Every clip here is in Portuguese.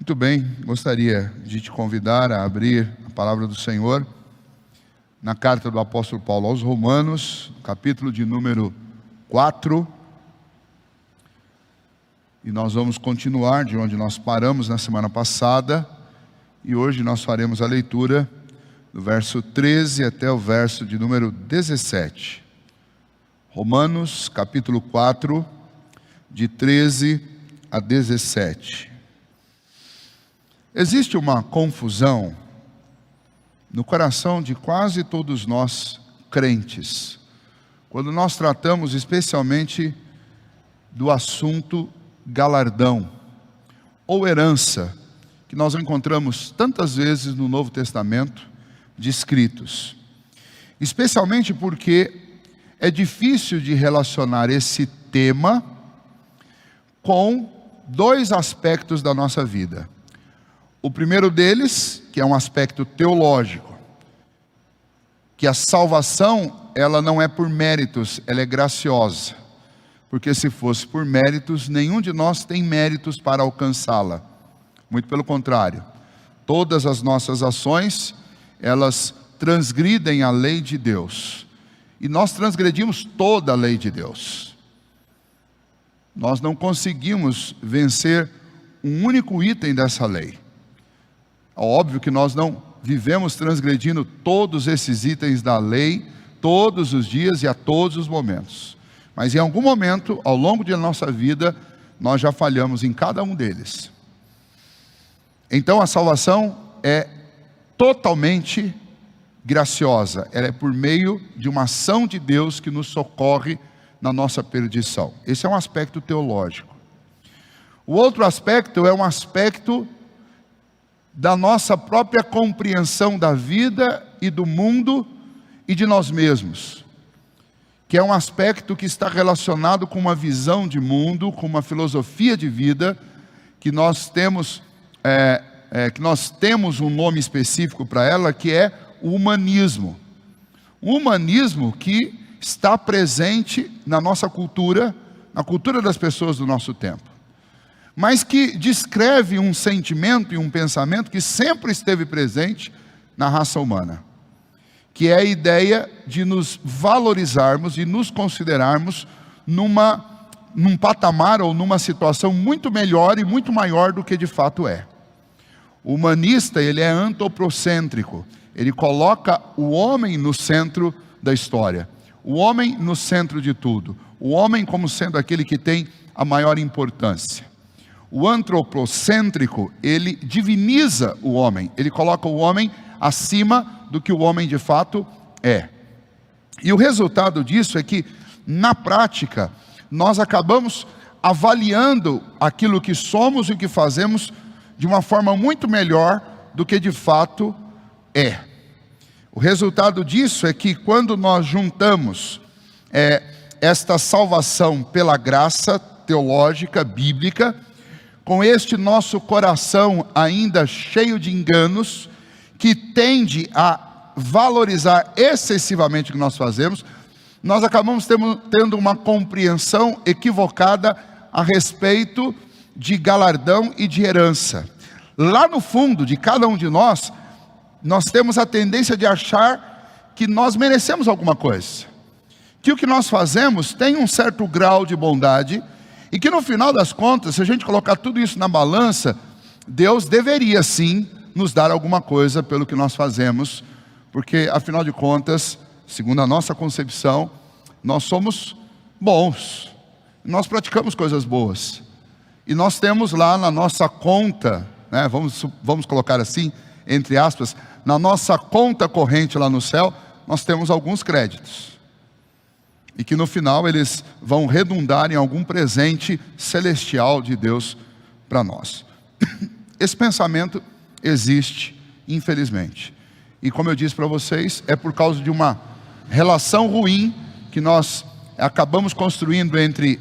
Muito bem, gostaria de te convidar a abrir a palavra do Senhor na carta do apóstolo Paulo aos Romanos, capítulo de número 4. E nós vamos continuar de onde nós paramos na semana passada. E hoje nós faremos a leitura do verso 13 até o verso de número 17. Romanos, capítulo 4, de 13 a 17. Existe uma confusão no coração de quase todos nós crentes, quando nós tratamos especialmente do assunto galardão ou herança, que nós encontramos tantas vezes no Novo Testamento descritos, especialmente porque é difícil de relacionar esse tema com dois aspectos da nossa vida. O primeiro deles, que é um aspecto teológico, que a salvação, ela não é por méritos, ela é graciosa. Porque se fosse por méritos, nenhum de nós tem méritos para alcançá-la. Muito pelo contrário, todas as nossas ações, elas transgridem a lei de Deus. E nós transgredimos toda a lei de Deus. Nós não conseguimos vencer um único item dessa lei. Óbvio que nós não vivemos transgredindo todos esses itens da lei, todos os dias e a todos os momentos. Mas em algum momento, ao longo da nossa vida, nós já falhamos em cada um deles. Então a salvação é totalmente graciosa. Ela é por meio de uma ação de Deus que nos socorre na nossa perdição. Esse é um aspecto teológico. O outro aspecto é um aspecto da nossa própria compreensão da vida e do mundo e de nós mesmos, que é um aspecto que está relacionado com uma visão de mundo, com uma filosofia de vida, que nós temos um nome específico para ela, que é o humanismo. O humanismo que está presente na nossa cultura, na cultura das pessoas do nosso tempo, mas que descreve um sentimento e um pensamento que sempre esteve presente na raça humana, que é a ideia de nos valorizarmos e nos considerarmos num patamar ou numa situação muito melhor e muito maior do que de fato é. O humanista, ele é antropocêntrico, ele coloca o homem no centro da história, o homem no centro de tudo, o homem como sendo aquele que tem a maior importância. O antropocêntrico, ele diviniza o homem, ele coloca o homem acima do que o homem de fato é. E o resultado disso é que, na prática, nós acabamos avaliando aquilo que somos e o que fazemos de uma forma muito melhor do que de fato é. O resultado disso é que quando nós juntamos esta salvação pela graça teológica, bíblica, com este nosso coração ainda cheio de enganos, que tende a valorizar excessivamente o que nós fazemos, nós acabamos tendo uma compreensão equivocada a respeito de galardão e de herança. Lá no fundo de cada um de nós temos a tendência de achar que nós merecemos alguma coisa, que o que nós fazemos tem um certo grau de bondade, e que no final das contas, se a gente colocar tudo isso na balança, Deus deveria sim nos dar alguma coisa pelo que nós fazemos, porque afinal de contas, segundo a nossa concepção, nós somos bons, nós praticamos coisas boas, e nós temos lá na nossa conta, né, vamos colocar assim, entre aspas, na nossa conta corrente lá no céu, nós temos alguns créditos, e que no final eles vão redundar em algum presente celestial de Deus para nós. Esse pensamento existe, infelizmente. E como eu disse para vocês, é por causa de uma relação ruim que nós acabamos construindo entre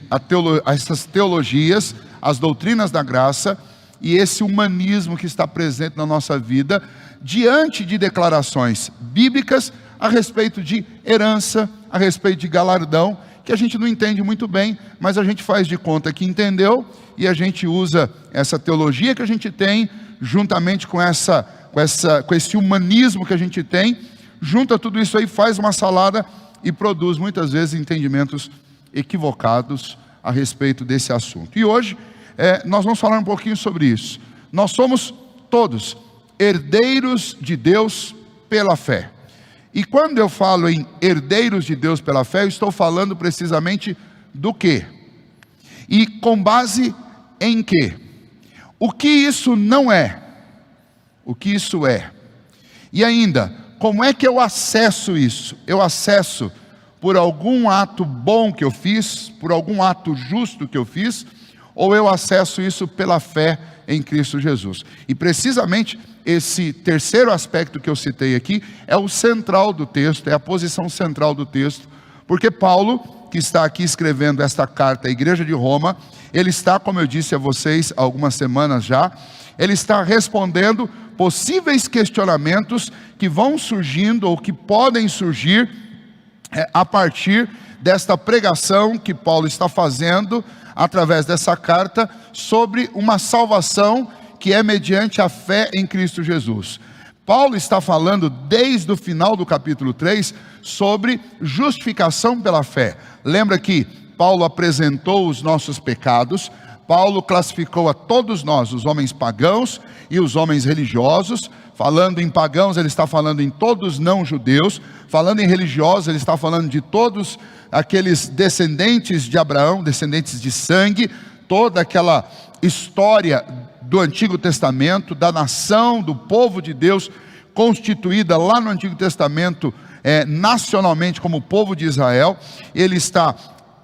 essas teologias, as doutrinas da graça, e esse humanismo que está presente na nossa vida, diante de declarações bíblicas a respeito de herança, a respeito de galardão, que a gente não entende muito bem, mas a gente faz de conta que entendeu, e a gente usa essa teologia que a gente tem, juntamente com esse humanismo que a gente tem, junta tudo isso aí, faz uma salada e produz muitas vezes entendimentos equivocados a respeito desse assunto. E hoje nós vamos falar um pouquinho sobre isso. Nós somos todos herdeiros de Deus pela fé. E quando eu falo em herdeiros de Deus pela fé, eu estou falando precisamente do quê? E com base em quê? O que isso não é? O que isso é? E ainda, como é que eu acesso isso? Eu acesso por algum ato bom que eu fiz, por algum ato justo que eu fiz, ou eu acesso isso pela fé em Cristo Jesus? E precisamente esse terceiro aspecto que eu citei aqui é o central do texto, é a posição central do texto, porque Paulo, que está aqui escrevendo esta carta à igreja de Roma, ele está, como eu disse a vocês há algumas semanas já, ele está respondendo possíveis questionamentos que vão surgindo ou que podem surgir a partir desta pregação que Paulo está fazendo através dessa carta sobre uma salvação que é mediante a fé em Cristo Jesus. Paulo está falando desde o final do capítulo 3 sobre justificação pela fé. Lembra que Paulo apresentou os nossos pecados, Paulo classificou a todos nós, os homens pagãos e os homens religiosos. Falando em pagãos, ele está falando em todos não judeus. Falando em religiosos, ele está falando de todos aqueles descendentes de Abraão, descendentes de sangue, toda aquela história do Antigo Testamento, da nação, do povo de Deus, constituída lá no Antigo Testamento, nacionalmente como o povo de Israel. Ele está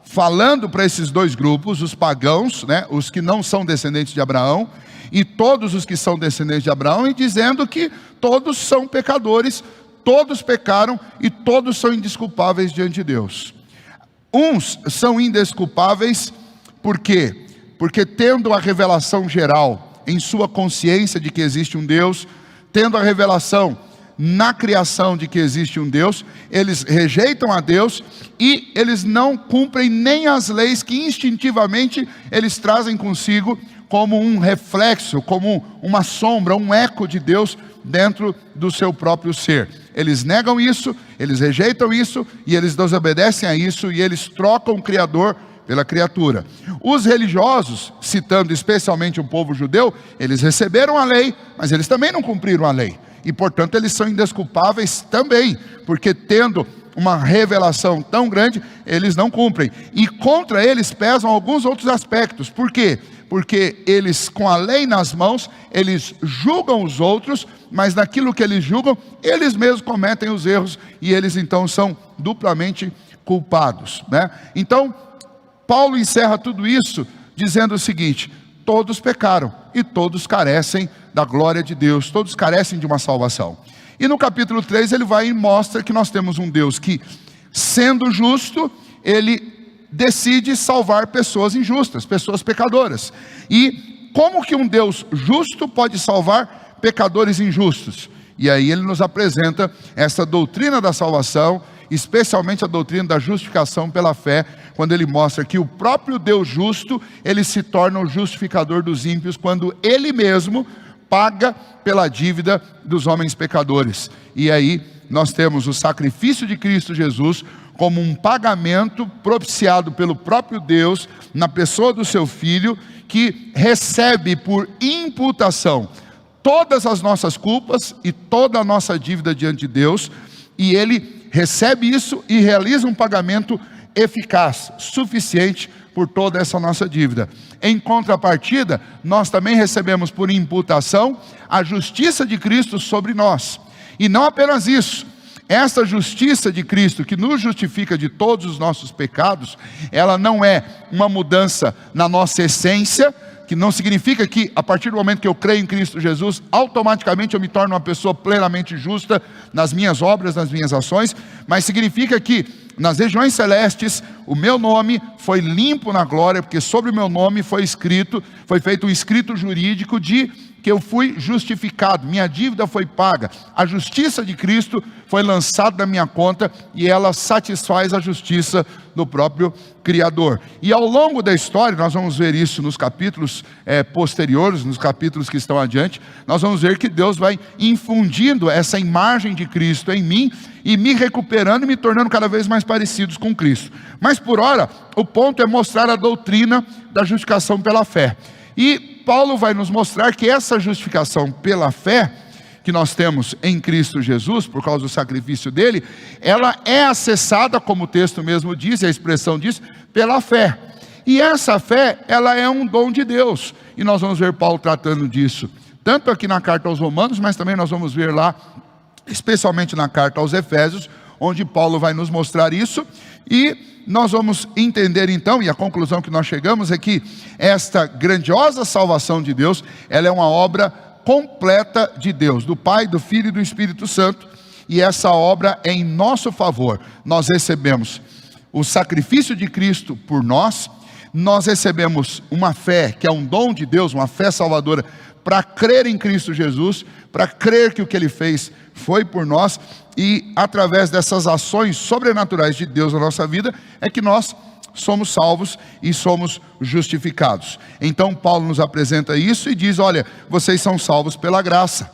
falando para esses dois grupos, os pagãos, os que não são descendentes de Abraão, e todos os que são descendentes de Abraão, e dizendo que todos são pecadores, todos pecaram e todos são indesculpáveis diante de Deus. Uns são indesculpáveis, por quê? Porque tendo a revelação geral em sua consciência de que existe um Deus, tendo a revelação na criação de que existe um Deus, eles rejeitam a Deus e eles não cumprem nem as leis que instintivamente eles trazem consigo como um reflexo, como uma sombra, um eco de Deus dentro do seu próprio ser. Eles negam isso, eles rejeitam isso e eles desobedecem a isso e eles trocam o Criador pela criatura. Os religiosos, citando especialmente o povo judeu, eles receberam a lei, mas eles também não cumpriram a lei. E portanto eles são indesculpáveis também, porque tendo uma revelação tão grande, eles não cumprem. E contra eles pesam alguns outros aspectos. Por quê? Porque eles, com a lei nas mãos, eles julgam os outros, mas naquilo que eles julgam, eles mesmos cometem os erros, e eles então são duplamente culpados, Então, Paulo encerra tudo isso dizendo o seguinte: todos pecaram e todos carecem da glória de Deus, todos carecem de uma salvação. E no capítulo 3 ele vai e mostra que nós temos um Deus que, sendo justo, ele decide salvar pessoas injustas, pessoas pecadoras. E como que um Deus justo pode salvar pecadores injustos? E aí ele nos apresenta essa doutrina da salvação, especialmente a doutrina da justificação pela fé, quando ele mostra que o próprio Deus justo, ele se torna o justificador dos ímpios, quando ele mesmo paga pela dívida dos homens pecadores. E aí nós temos o sacrifício de Cristo Jesus como um pagamento propiciado pelo próprio Deus, na pessoa do seu Filho, que recebe por imputação todas as nossas culpas e toda a nossa dívida diante de Deus, e ele recebe isso e realiza um pagamento eficaz, suficiente por toda essa nossa dívida. Em contrapartida, nós também recebemos por imputação a justiça de Cristo sobre nós. E não apenas isso, essa justiça de Cristo que nos justifica de todos os nossos pecados, ela não é uma mudança na nossa essência, que não significa que a partir do momento que eu creio em Cristo Jesus, automaticamente eu me torno uma pessoa plenamente justa nas minhas obras, nas minhas ações, mas significa que nas regiões celestes o meu nome foi limpo na glória, porque sobre o meu nome foi feito um escrito jurídico de que eu fui justificado, minha dívida foi paga, a justiça de Cristo foi lançada na minha conta e ela satisfaz a justiça do próprio Criador. E ao longo da história, nós vamos ver isso nos capítulos posteriores, nos capítulos que estão adiante, nós vamos ver que Deus vai infundindo essa imagem de Cristo em mim e me recuperando e me tornando cada vez mais parecidos com Cristo. Mas por ora, o ponto é mostrar a doutrina da justificação pela fé. E Paulo vai nos mostrar que essa justificação pela fé que nós temos em Cristo Jesus, por causa do sacrifício dele, ela é acessada, como o texto mesmo diz, a expressão diz, pela fé. E essa fé, ela é um dom de Deus. E nós vamos ver Paulo tratando disso, tanto aqui na carta aos Romanos, mas também nós vamos ver lá, especialmente na carta aos Efésios, onde Paulo vai nos mostrar isso. E nós vamos entender então, e a conclusão que nós chegamos é que esta grandiosa salvação de Deus, ela é uma obra completa de Deus, do Pai, do Filho e do Espírito Santo, e essa obra é em nosso favor. Nós recebemos o sacrifício de Cristo por nós, nós recebemos uma fé que é um dom de Deus, uma fé salvadora, para crer em Cristo Jesus, para crer que o que Ele fez foi por nós, e através dessas ações sobrenaturais de Deus na nossa vida, é que nós somos salvos e somos justificados. Então Paulo nos apresenta isso e diz, olha, vocês são salvos pela graça.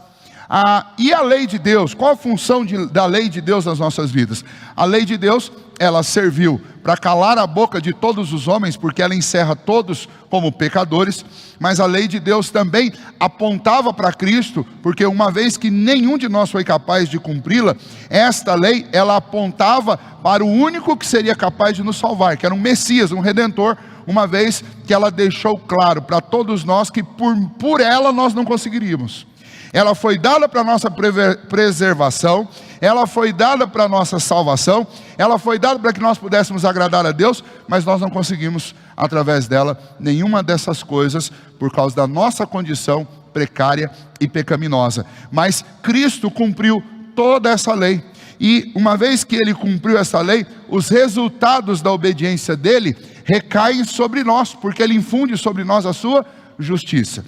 E a lei de Deus, qual a função da lei de Deus nas nossas vidas? A lei de Deus, ela serviu para calar a boca de todos os homens, porque ela encerra todos como pecadores, mas a lei de Deus também apontava para Cristo, porque uma vez que nenhum de nós foi capaz de cumpri-la, esta lei, ela apontava para o único que seria capaz de nos salvar, que era um Messias, um Redentor, uma vez que ela deixou claro para todos nós que por ela nós não conseguiríamos. Ela foi dada para a nossa preservação, ela foi dada para a nossa salvação, ela foi dada para que nós pudéssemos agradar a Deus, mas nós não conseguimos, através dela, nenhuma dessas coisas, por causa da nossa condição precária e pecaminosa. Mas Cristo cumpriu toda essa lei, e uma vez que Ele cumpriu essa lei, os resultados da obediência dEle recaem sobre nós, porque Ele infunde sobre nós a sua justiça.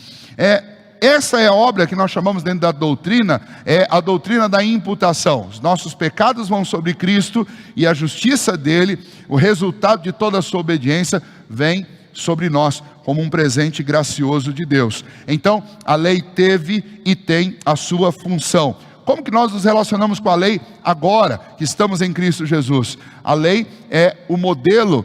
Essa é a obra que nós chamamos dentro da doutrina, é a doutrina da imputação. Os nossos pecados vão sobre Cristo e a justiça dele, o resultado de toda a sua obediência, vem sobre nós como um presente gracioso de Deus. Então, a lei teve e tem a sua função. Como que nós nos relacionamos com a lei agora que estamos em Cristo Jesus? A lei é o modelo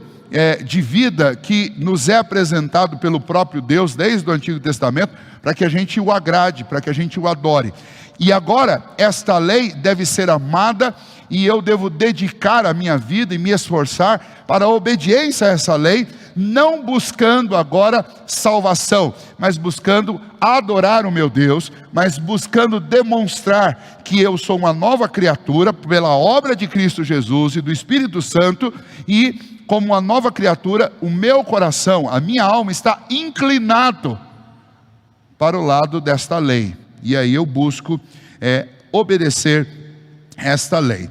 de vida que nos é apresentado pelo próprio Deus desde o Antigo Testamento, para que a gente o agrade, para que a gente o adore. E agora, esta lei deve ser amada, e eu devo dedicar a minha vida e me esforçar para a obediência a essa lei, não buscando agora salvação, mas buscando adorar o meu Deus, mas buscando demonstrar que eu sou uma nova criatura pela obra de Cristo Jesus e do Espírito Santo, e como uma nova criatura, o meu coração, a minha alma está inclinado para o lado desta lei. E aí eu busco obedecer esta lei.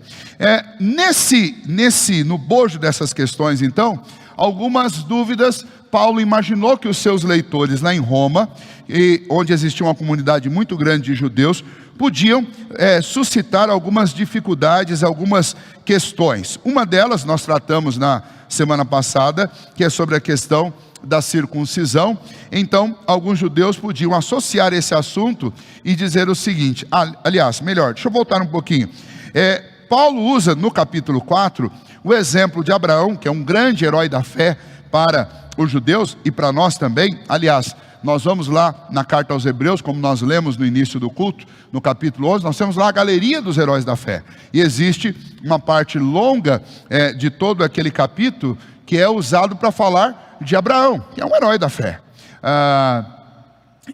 No bojo dessas questões, então, algumas dúvidas. Paulo imaginou que os seus leitores lá em Roma, onde existia uma comunidade muito grande de judeus, podiam suscitar algumas dificuldades, algumas questões. Uma delas nós tratamos na semana passada, que é sobre a questão da circuncisão. Então, alguns judeus podiam associar esse assunto e dizer o seguinte, aliás, melhor, deixa eu voltar um pouquinho. Paulo usa no capítulo 4 o exemplo de Abraão, que é um grande herói da fé para os judeus e para nós também. Aliás, nós vamos lá na carta aos Hebreus, como nós lemos no início do culto, no capítulo 11, nós temos lá a galeria dos heróis da fé. E existe uma parte longa de todo aquele capítulo que é usado para falar de Abraão, que é um herói da fé.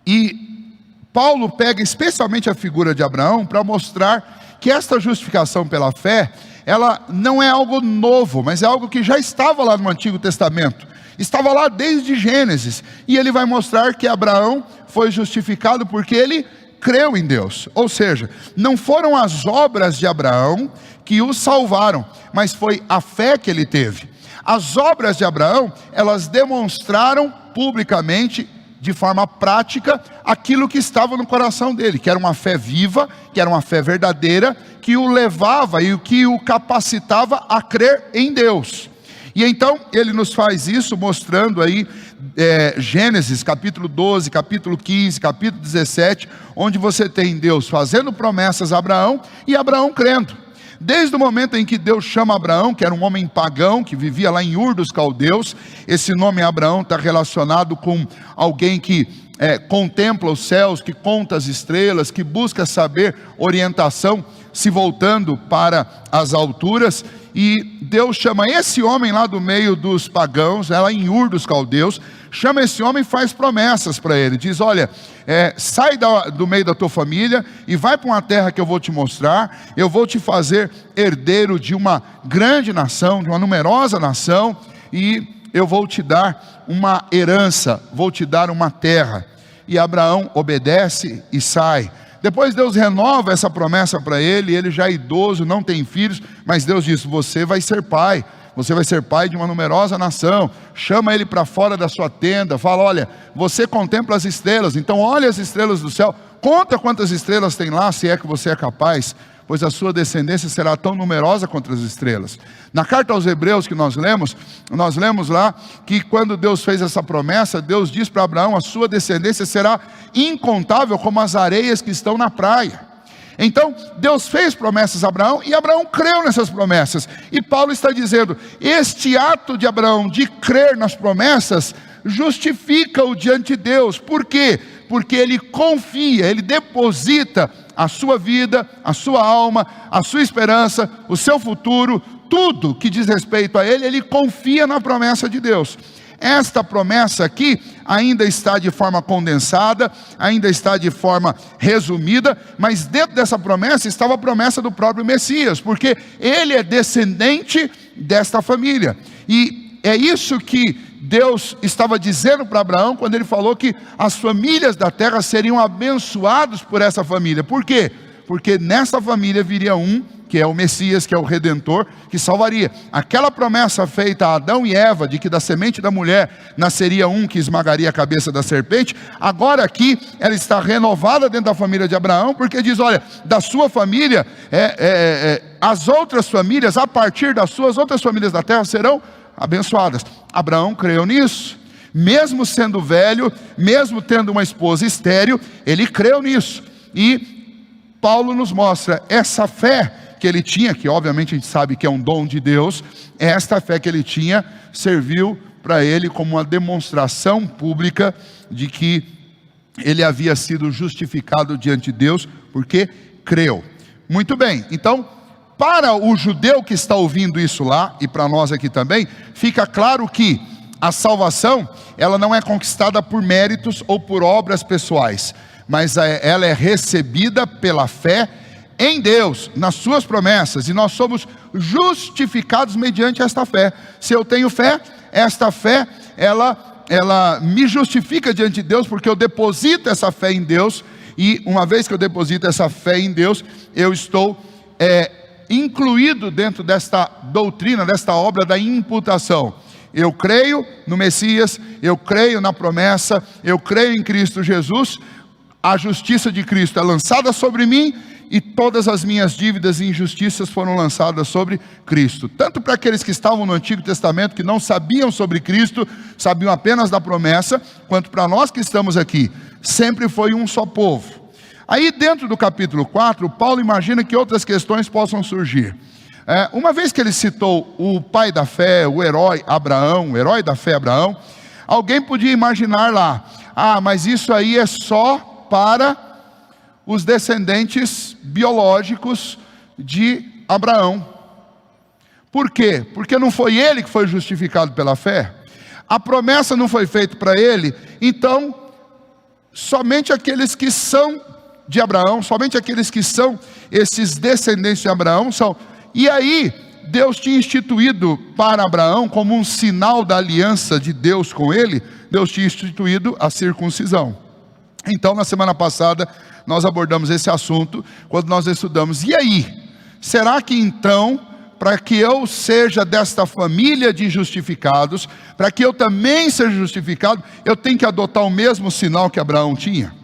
E Paulo pega especialmente a figura de Abraão para mostrar que esta justificação pela fé, ela não é algo novo, mas é algo que já estava lá no Antigo Testamento. Estava lá desde Gênesis, e ele vai mostrar que Abraão foi justificado porque ele creu em Deus. Ou seja, não foram as obras de Abraão que o salvaram, mas foi a fé que ele teve. As obras de Abraão, elas demonstraram publicamente de forma prática aquilo que estava no coração dele, que era uma fé viva, que era uma fé verdadeira, que o levava e o que o capacitava a crer em Deus. E então ele nos faz isso mostrando aí Gênesis capítulo 12, capítulo 15, capítulo 17, onde você tem Deus fazendo promessas a Abraão e Abraão crendo. Desde o momento em que Deus chama Abraão, que era um homem pagão, que vivia lá em Ur dos Caldeus, esse nome Abraão está relacionado com alguém que contempla os céus, que conta as estrelas, que busca saber orientação, se voltando para as alturas. E Deus chama esse homem lá do meio dos pagãos, lá em Ur dos Caldeus, chama esse homem e faz promessas para ele. Diz: olha, sai do meio da tua família e vai para uma terra que eu vou te mostrar. Eu vou te fazer herdeiro de uma grande nação, de uma numerosa nação, e eu vou te dar uma herança, vou te dar uma terra. E Abraão obedece e sai. Depois Deus renova essa promessa para ele, ele já é idoso, não tem filhos, mas Deus diz: você vai ser pai de uma numerosa nação. Chama ele para fora da sua tenda, fala: olha, você contempla as estrelas, então olha as estrelas do céu, conta quantas estrelas tem lá, se é que você é capaz, pois a sua descendência será tão numerosa quanto as estrelas. Na carta aos Hebreus que nós lemos lá, que quando Deus fez essa promessa, Deus diz para Abraão: a sua descendência será incontável como as areias que estão na praia. Então Deus fez promessas a Abraão, e Abraão creu nessas promessas. E Paulo está dizendo: este ato de Abraão de crer nas promessas justifica-o diante de Deus. Por quê? Porque ele confia, ele deposita a sua vida, a sua alma, a sua esperança, o seu futuro, tudo que diz respeito a ele, ele confia na promessa de Deus. Esta promessa aqui ainda está de forma condensada, ainda está de forma resumida, mas dentro dessa promessa estava a promessa do próprio Messias, porque ele é descendente desta família. E é isso que Deus estava dizendo para Abraão quando ele falou que as famílias da terra seriam abençoadas por essa família. Por quê? Porque nessa família viria um, que é o Messias, que é o Redentor, que salvaria. Aquela promessa feita a Adão e Eva, de que da semente da mulher nasceria um que esmagaria a cabeça da serpente, agora aqui ela está renovada dentro da família de Abraão, porque diz: olha, da sua família, as outras famílias, a partir das suas outras famílias da terra serão abençoadas. Abraão creu nisso, mesmo sendo velho, mesmo tendo uma esposa estéril, ele creu nisso. E Paulo nos mostra essa fé que ele tinha, que obviamente a gente sabe que é um dom de Deus. Esta fé que ele tinha serviu para ele como uma demonstração pública de que ele havia sido justificado diante de Deus, porque creu. Muito bem, então, para o judeu que está ouvindo isso lá, e para nós aqui também, fica claro que a salvação, ela não é conquistada por méritos ou por obras pessoais, mas ela é recebida pela fé em Deus, nas suas promessas, e nós somos justificados mediante esta fé. Se eu tenho fé, esta fé, ela me justifica diante de Deus, porque eu deposito essa fé em Deus, e uma vez que eu deposito essa fé em Deus, eu estou incluído dentro desta doutrina, desta obra da imputação. Eu creio no Messias, eu creio na promessa, eu creio em Cristo Jesus, a justiça de Cristo é lançada sobre mim, e todas as minhas dívidas e injustiças foram lançadas sobre Cristo. Tanto para aqueles que estavam no Antigo Testamento, que não sabiam sobre Cristo, sabiam apenas da promessa, quanto para nós que estamos aqui, sempre foi um só povo. Aí dentro do capítulo 4, Paulo imagina que outras questões possam surgir. Uma vez que ele citou o pai da fé, o herói Abraão, o herói da fé Abraão, alguém podia imaginar lá: mas isso aí é só para os descendentes biológicos de Abraão. Por quê? Porque não foi ele que foi justificado pela fé? A promessa não foi feita para ele? Então, somente aqueles que são de Abraão, somente aqueles que são esses descendentes de Abraão são. E aí, Deus tinha instituído para Abraão, como um sinal da aliança de Deus com ele, Deus tinha instituído a circuncisão. Então, na semana passada, nós abordamos esse assunto, quando nós estudamos: e aí? Será que então, para que eu seja desta família de justificados, para que eu também seja justificado, eu tenho que adotar o mesmo sinal que Abraão tinha.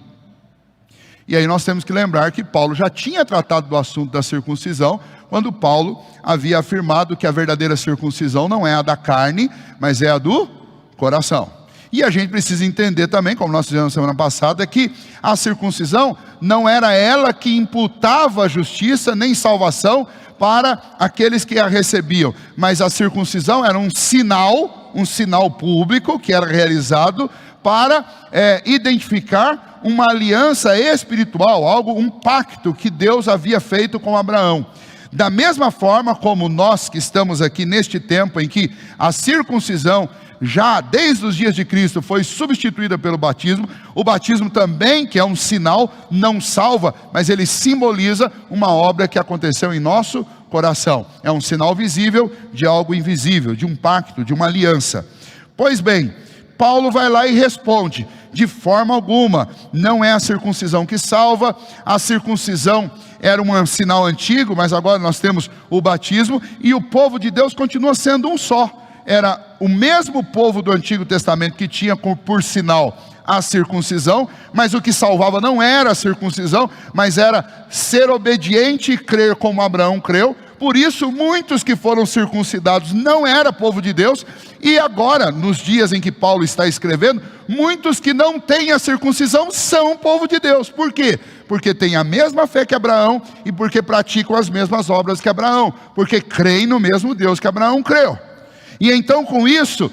E aí nós temos que lembrar que Paulo já tinha tratado do assunto da circuncisão, quando Paulo havia afirmado que a verdadeira circuncisão não é a da carne, mas é a do coração. E a gente precisa entender também, como nós fizemos na semana passada, que a circuncisão não era ela que imputava justiça nem salvação para aqueles que a recebiam, mas a circuncisão era um sinal público que era realizado para identificar uma aliança espiritual, um pacto que Deus havia feito com Abraão. Da mesma forma como nós que estamos aqui neste tempo em que a circuncisão já desde os dias de Cristo foi substituída pelo batismo, o batismo também, que é um sinal, não salva, mas ele simboliza uma obra que aconteceu em nosso coração. É um sinal visível de algo invisível, de um pacto, de uma aliança. Pois bem, Paulo vai lá e responde: de forma alguma, não é a circuncisão que salva. A circuncisão era um sinal antigo, mas agora nós temos o batismo, e o povo de Deus continua sendo um só. Era o mesmo povo do Antigo Testamento que tinha por sinal a circuncisão, mas o que salvava não era a circuncisão, mas era ser obediente e crer como Abraão creu. Por isso, muitos que foram circuncidados não era povo de Deus, e agora, nos dias em que Paulo está escrevendo, muitos que não têm a circuncisão são povo de Deus. Por quê? Porque têm a mesma fé que Abraão, e porque praticam as mesmas obras que Abraão, porque creem no mesmo Deus que Abraão creu. E então com isso,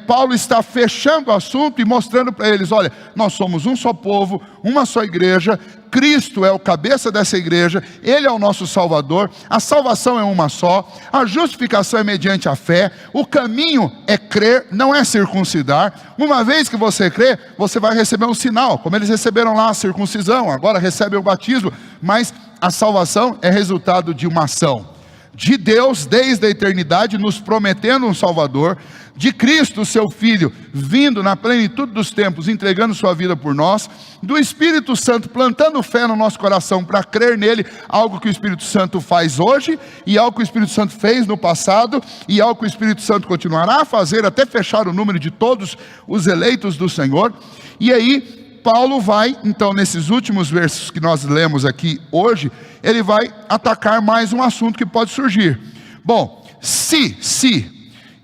Paulo está fechando o assunto e mostrando para eles: olha, nós somos um só povo, uma só igreja, Cristo é o cabeça dessa igreja, Ele é o nosso Salvador, a salvação é uma só, a justificação é mediante a fé, o caminho é crer, não é circuncidar. Uma vez que você crê, você vai receber um sinal, como eles receberam lá a circuncisão, agora recebem o batismo, mas a salvação é resultado de uma ação de Deus desde a eternidade, nos prometendo um Salvador, de Cristo, seu Filho, vindo na plenitude dos tempos, entregando sua vida por nós, do Espírito Santo plantando fé no nosso coração para crer nele, algo que o Espírito Santo faz hoje, e algo que o Espírito Santo fez no passado, e algo que o Espírito Santo continuará a fazer até fechar o número de todos os eleitos do Senhor. E aí Paulo vai, então, nesses últimos versos que nós lemos aqui hoje, ele vai atacar mais um assunto que pode surgir. Bom, se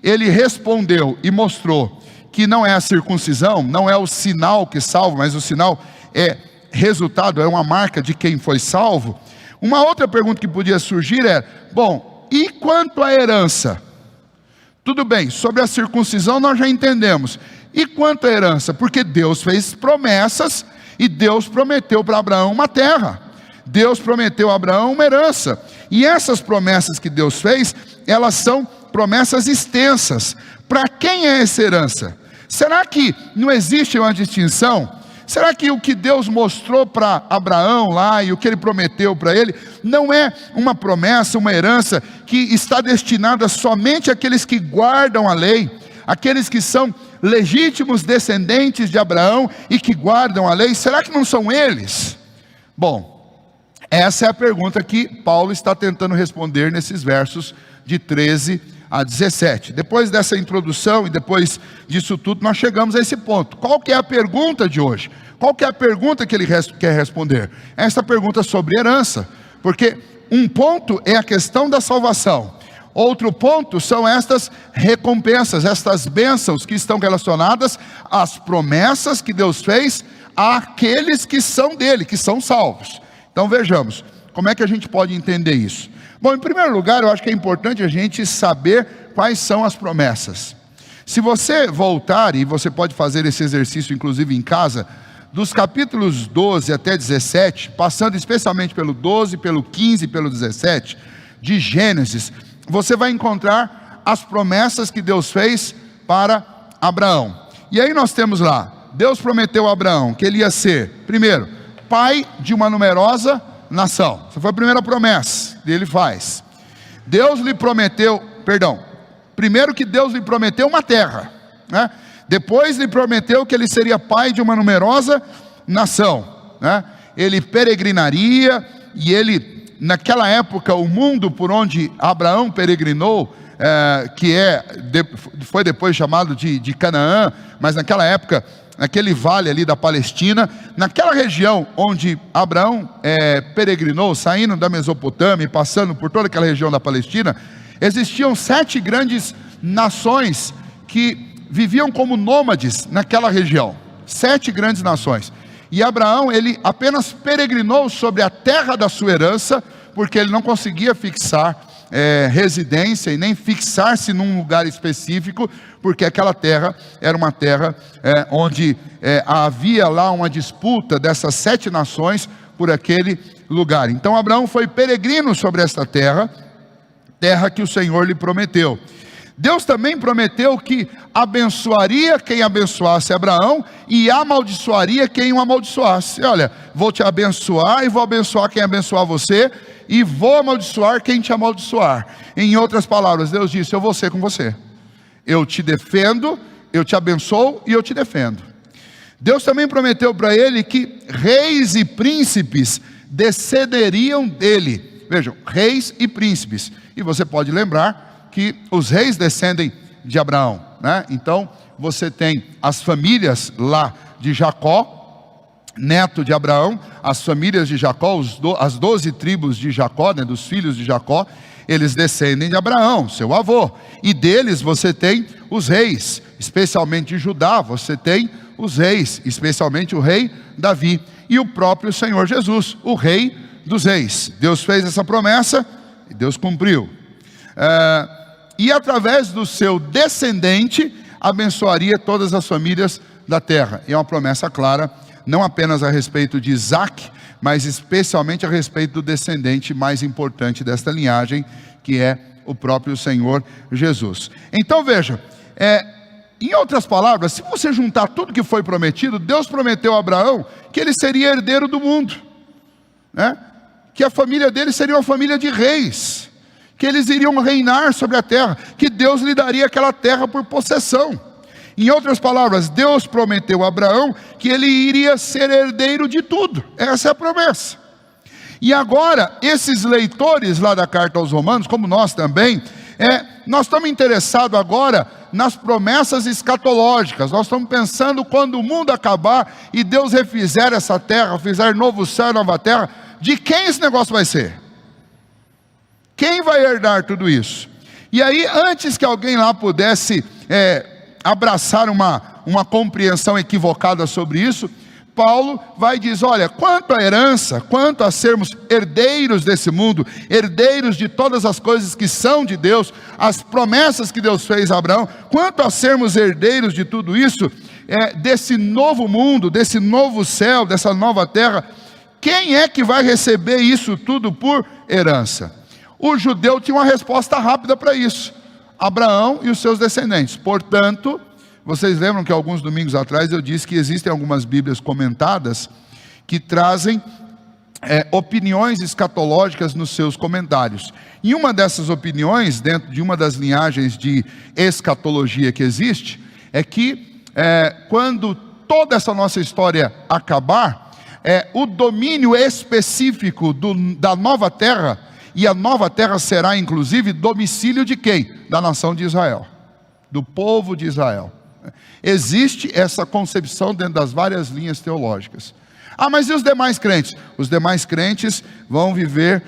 ele respondeu e mostrou que não é a circuncisão, não é o sinal que salva, mas o sinal é resultado, é uma marca de quem foi salvo, uma outra pergunta que podia surgir é: bom, e quanto à herança? Tudo bem, sobre a circuncisão nós já entendemos. E quanto à herança? Porque Deus fez promessas e Deus prometeu para Abraão uma terra. Deus prometeu a Abraão uma herança. E essas promessas que Deus fez, elas são promessas extensas. Para quem é essa herança? Será que não existe uma distinção? Será que o que Deus mostrou para Abraão lá e o que ele prometeu para ele não é uma promessa, uma herança que está destinada somente àqueles que guardam a lei, aqueles que são legítimos descendentes de Abraão e que guardam a lei? Será que não são eles? Bom, essa é a pergunta que Paulo está tentando responder nesses versos de 13 a 17. Depois dessa introdução e depois disso tudo, nós chegamos a esse ponto. Qual que é a pergunta de hoje? Qual que é a pergunta que ele quer responder? Essa pergunta sobre herança, porque um ponto é a questão da salvação, outro ponto são estas recompensas, estas bênçãos que estão relacionadas às promessas que Deus fez àqueles que são dele, que são salvos. Então vejamos, como é que a gente pode entender isso? Bom, em primeiro lugar, eu acho que é importante a gente saber quais são as promessas. Se você voltar, e você pode fazer esse exercício inclusive em casa, dos capítulos 12 até 17, passando especialmente pelo 12, pelo 15 e pelo 17, de Gênesis, você vai encontrar as promessas que Deus fez para Abraão. E aí nós temos lá, Deus prometeu a Abraão que ele ia ser, primeiro, pai de uma numerosa nação. Essa foi a primeira promessa que ele faz. Deus lhe prometeu, primeiro que Deus lhe prometeu uma terra, né? Depois lhe prometeu que ele seria pai de uma numerosa nação, né? Ele peregrinaria e ele naquela época o mundo por onde Abraão peregrinou, foi depois chamado de Canaã, mas naquela época, naquele vale ali da Palestina, naquela região onde Abraão peregrinou, saindo da Mesopotâmia e passando por toda aquela região da Palestina, existiam 7 grandes nações que viviam como nômades naquela região. 7 grandes nações. E Abraão, ele apenas peregrinou sobre a terra da sua herança, porque ele não conseguia fixar residência e nem fixar-se num lugar específico, porque aquela terra era uma terra onde havia lá uma disputa dessas 7 nações por aquele lugar. Então Abraão foi peregrino sobre esta terra que o Senhor lhe prometeu. Deus também prometeu que abençoaria quem abençoasse Abraão e amaldiçoaria quem o amaldiçoasse. Olha, vou te abençoar e vou abençoar quem abençoar você, e vou amaldiçoar quem te amaldiçoar. Em outras palavras, Deus disse: eu vou ser com você, eu te defendo, eu te abençoo e eu te defendo. Deus também prometeu para ele que reis e príncipes descenderiam dele. Vejam, reis e príncipes. E você pode lembrar que os reis descendem de Abraão, né? Então você tem as famílias lá de Jacó, neto de Abraão, as famílias de Jacó, as 12 tribos de Jacó, né, dos filhos de Jacó, eles descendem de Abraão, seu avô, e deles você tem os reis, especialmente de Judá, você tem os reis, especialmente o rei Davi, e o próprio Senhor Jesus, o rei dos reis. Deus fez essa promessa e Deus cumpriu. E através do seu descendente abençoaria todas as famílias da terra. E é uma promessa clara, não apenas a respeito de Isaac, mas especialmente a respeito do descendente mais importante desta linhagem, que é o próprio Senhor Jesus. Então veja, em outras palavras, se você juntar tudo que foi prometido, Deus prometeu a Abraão que ele seria herdeiro do mundo, né? Que a família dele seria uma família de reis, que eles iriam reinar sobre a terra, que Deus lhe daria aquela terra por possessão. Em outras palavras, Deus prometeu a Abraão que ele iria ser herdeiro de tudo. Essa é a promessa. E agora, esses leitores lá da carta aos Romanos, como nós também, nós estamos interessados agora nas promessas escatológicas. Nós estamos pensando quando o mundo acabar e Deus refizer essa terra, fizer novo céu e nova terra, de quem esse negócio vai ser? Quem vai herdar tudo isso? E aí, antes que alguém lá pudesse abraçar uma compreensão equivocada sobre isso, Paulo vai dizer: olha, quanto à herança, quanto a sermos herdeiros desse mundo, herdeiros de todas as coisas que são de Deus, as promessas que Deus fez a Abraão, quanto a sermos herdeiros de tudo isso, desse novo mundo, desse novo céu, dessa nova terra, quem é que vai receber isso tudo por herança? O judeu tinha uma resposta rápida para isso: Abraão e os seus descendentes. Portanto, vocês lembram que alguns domingos atrás eu disse que existem algumas bíblias comentadas que trazem opiniões escatológicas nos seus comentários. E uma dessas opiniões, dentro de uma das linhagens de escatologia que existe, é que quando toda essa nossa história acabar, o domínio específico da nova terra, e a nova terra será inclusive domicílio de quem? Da nação de Israel, do povo de Israel. Existe essa concepção dentro das várias linhas teológicas. Mas e os demais crentes? Os demais crentes vão viver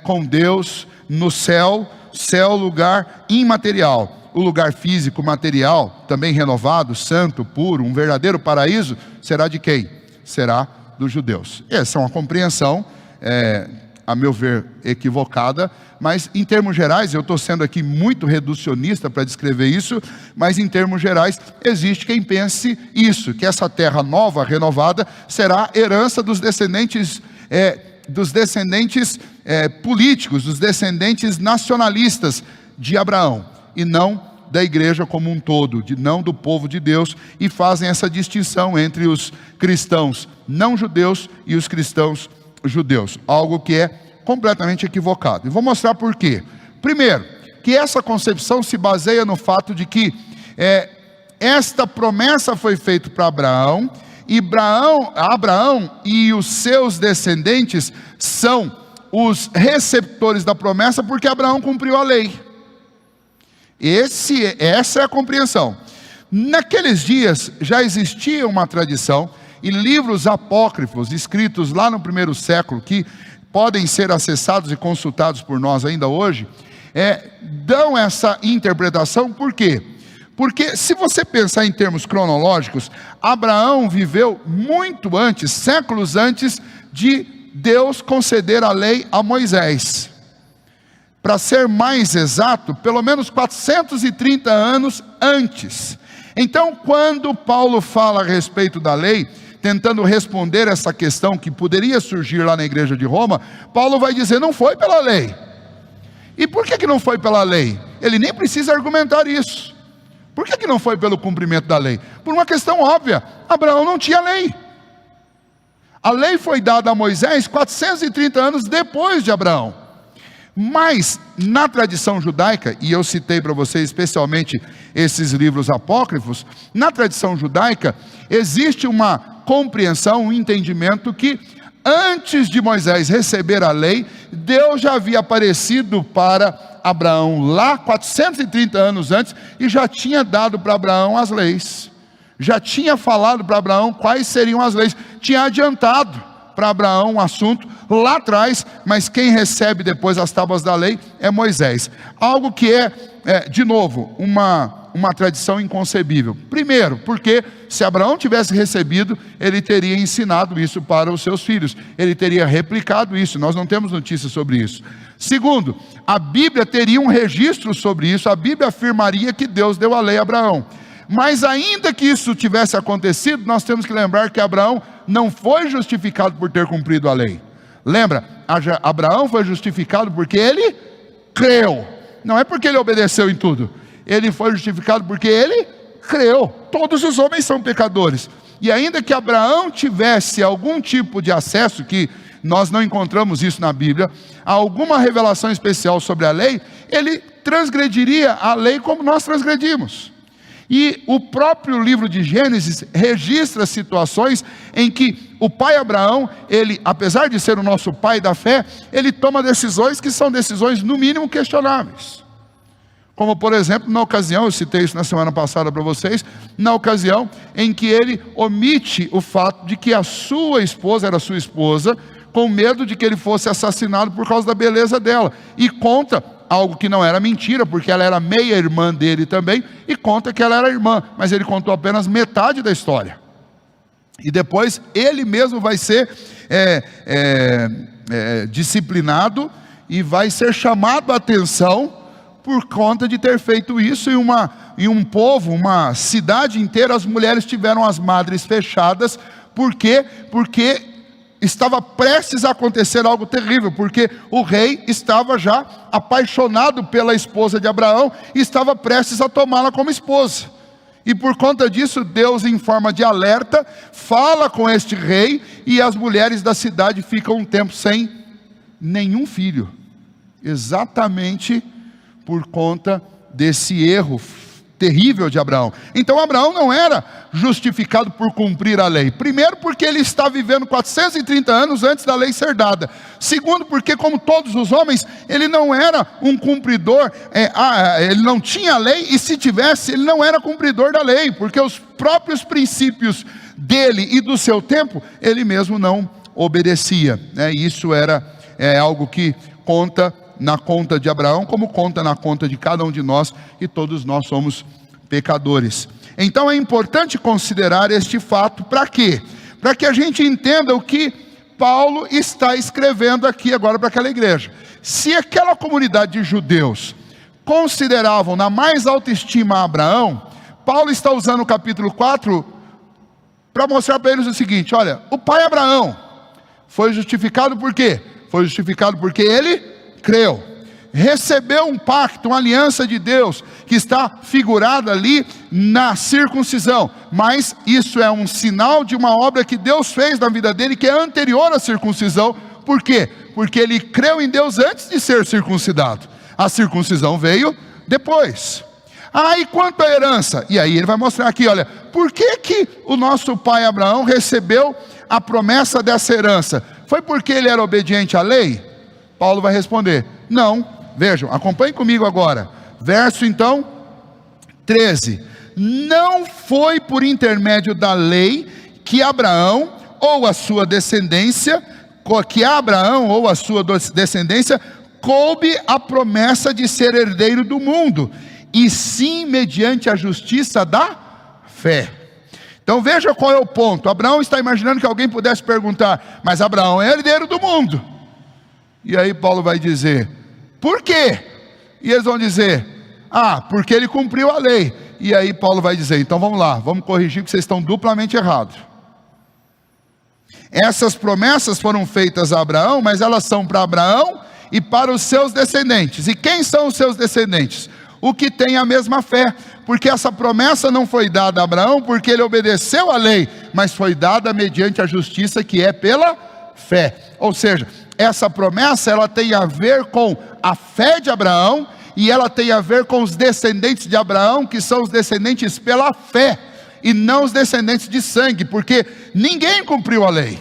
com Deus no céu, lugar imaterial. O lugar físico, material, também renovado, santo, puro, um verdadeiro paraíso, será de quem? Será dos judeus. Essa é uma compreensão, a meu ver, equivocada, mas em termos gerais, eu estou sendo aqui muito reducionista para descrever isso, mas em termos gerais, existe quem pense isso, que essa terra nova, renovada, será herança dos descendentes políticos, dos descendentes nacionalistas de Abraão, e não da igreja como um todo, não do povo de Deus, e fazem essa distinção entre os cristãos não judeus e os cristãos judeus, algo que é completamente equivocado. E vou mostrar por quê. Primeiro, que essa concepção se baseia no fato de que esta promessa foi feita para Abraão, e Abraão e os seus descendentes são os receptores da promessa porque Abraão cumpriu a lei. Essa é a compreensão. Naqueles dias já existia uma tradição e livros apócrifos escritos lá no primeiro século, que podem ser acessados e consultados por nós ainda hoje, dão essa interpretação. Por quê? Porque se você pensar em termos cronológicos, Abraão viveu muito antes, séculos antes de Deus conceder a lei a Moisés. Para ser mais exato, pelo menos 430 anos antes. Então, quando Paulo fala a respeito da lei, tentando responder essa questão que poderia surgir lá na igreja de Roma, Paulo vai dizer, não foi pela lei. E por que não foi pela lei? Ele nem precisa argumentar isso. Por que não foi pelo cumprimento da lei? Por uma questão óbvia, Abraão não tinha lei. A lei foi dada a Moisés 430 anos depois de Abraão. Mas, na tradição judaica, e eu citei para vocês especialmente esses livros apócrifos, na tradição judaica existe uma compreensão, um entendimento que antes de Moisés receber a lei, Deus já havia aparecido para Abraão lá 430 anos antes e já tinha dado para Abraão as leis. Já tinha falado para Abraão quais seriam as leis. Tinha adiantado para Abraão um assunto lá atrás, mas quem recebe depois as tábuas da lei é Moisés. Algo que de novo, uma tradição inconcebível. Primeiro, porque se Abraão tivesse recebido, ele teria ensinado isso para os seus filhos. Ele teria replicado isso. Nós não temos notícias sobre isso. Segundo, a Bíblia teria um registro sobre isso. A Bíblia afirmaria que Deus deu a lei a Abraão. Mas ainda que isso tivesse acontecido, nós temos que lembrar que Abraão não foi justificado por ter cumprido a lei. Lembra? Abraão foi justificado porque ele creu. Não é porque ele obedeceu em tudo. Ele foi justificado porque ele creu. Todos os homens são pecadores. E ainda que Abraão tivesse algum tipo de acesso, que nós não encontramos isso na Bíblia, a alguma revelação especial sobre a lei, ele transgrediria a lei como nós transgredimos. E o próprio livro de Gênesis registra situações em que o pai Abraão, ele, apesar de ser o nosso pai da fé, ele toma decisões que são decisões no mínimo questionáveis. Como por exemplo, na ocasião, eu citei isso na semana passada para vocês, na ocasião em que ele omite o fato de que a sua esposa era sua esposa, com medo de que ele fosse assassinado por causa da beleza dela, e conta algo que não era mentira, porque ela era meia-irmã dele também, e conta que ela era irmã, mas ele contou apenas metade da história. E depois ele mesmo vai ser disciplinado e vai ser chamado a atenção por conta de ter feito isso. Em um povo, uma cidade inteira, as mulheres tiveram as madres fechadas. Por quê? Porque estava prestes a acontecer algo terrível, porque o rei estava já apaixonado pela esposa de Abraão e estava prestes a tomá-la como esposa. E por conta disso, Deus, em forma de alerta, fala com este rei, e as mulheres da cidade ficam um tempo sem nenhum filho, exatamente por conta desse erro terrível de Abraão. Então Abraão não era justificado por cumprir a lei. Primeiro, porque ele está vivendo 430 anos antes da lei ser dada. Segundo, porque como todos os homens, ele não era um cumpridor, ele não tinha lei, e se tivesse, ele não era cumpridor da lei, porque os próprios princípios dele e do seu tempo, ele mesmo não obedecia. Isso era algo que conta na conta de Abraão, como conta na conta de cada um de nós, e todos nós somos pecadores. Então é importante considerar este fato. Para quê? Para que a gente entenda o que Paulo está escrevendo aqui agora para aquela igreja. Se aquela comunidade de judeus consideravam na mais alta estima Abraão, Paulo está usando o capítulo 4 para mostrar para eles o seguinte: olha, o pai Abraão foi justificado por quê? Foi justificado porque ele creu, recebeu um pacto, uma aliança de Deus, que está figurada ali na circuncisão, mas isso é um sinal de uma obra que Deus fez na vida dele, que é anterior à circuncisão. Por quê? Porque ele creu em Deus antes de ser circuncidado. A circuncisão veio depois. E quanto à herança? E aí ele vai mostrar aqui, olha, por que o nosso pai Abraão recebeu a promessa dessa herança? Foi porque ele era obediente à lei? Paulo vai responder: não. Vejam, acompanhem comigo agora. Verso então 13. Não foi por intermédio da lei que Abraão ou a sua descendência, coube a promessa de ser herdeiro do mundo, e sim mediante a justiça da fé. Então veja qual é o ponto. Abraão está imaginando que alguém pudesse perguntar: mas Abraão é herdeiro do mundo. E aí Paulo vai dizer: por quê? E eles vão dizer: porque ele cumpriu a lei. E aí Paulo vai dizer: então vamos lá, vamos corrigir, porque vocês estão duplamente errados. Essas promessas foram feitas a Abraão, mas elas são para Abraão e para os seus descendentes. E quem são os seus descendentes? O que tem a mesma fé, porque essa promessa não foi dada a Abraão porque ele obedeceu a lei, mas foi dada mediante a justiça que é pela fé. Ou seja, essa promessa ela tem a ver com a fé de Abraão, e ela tem a ver com os descendentes de Abraão, que são os descendentes pela fé, e não os descendentes de sangue, porque ninguém cumpriu a lei.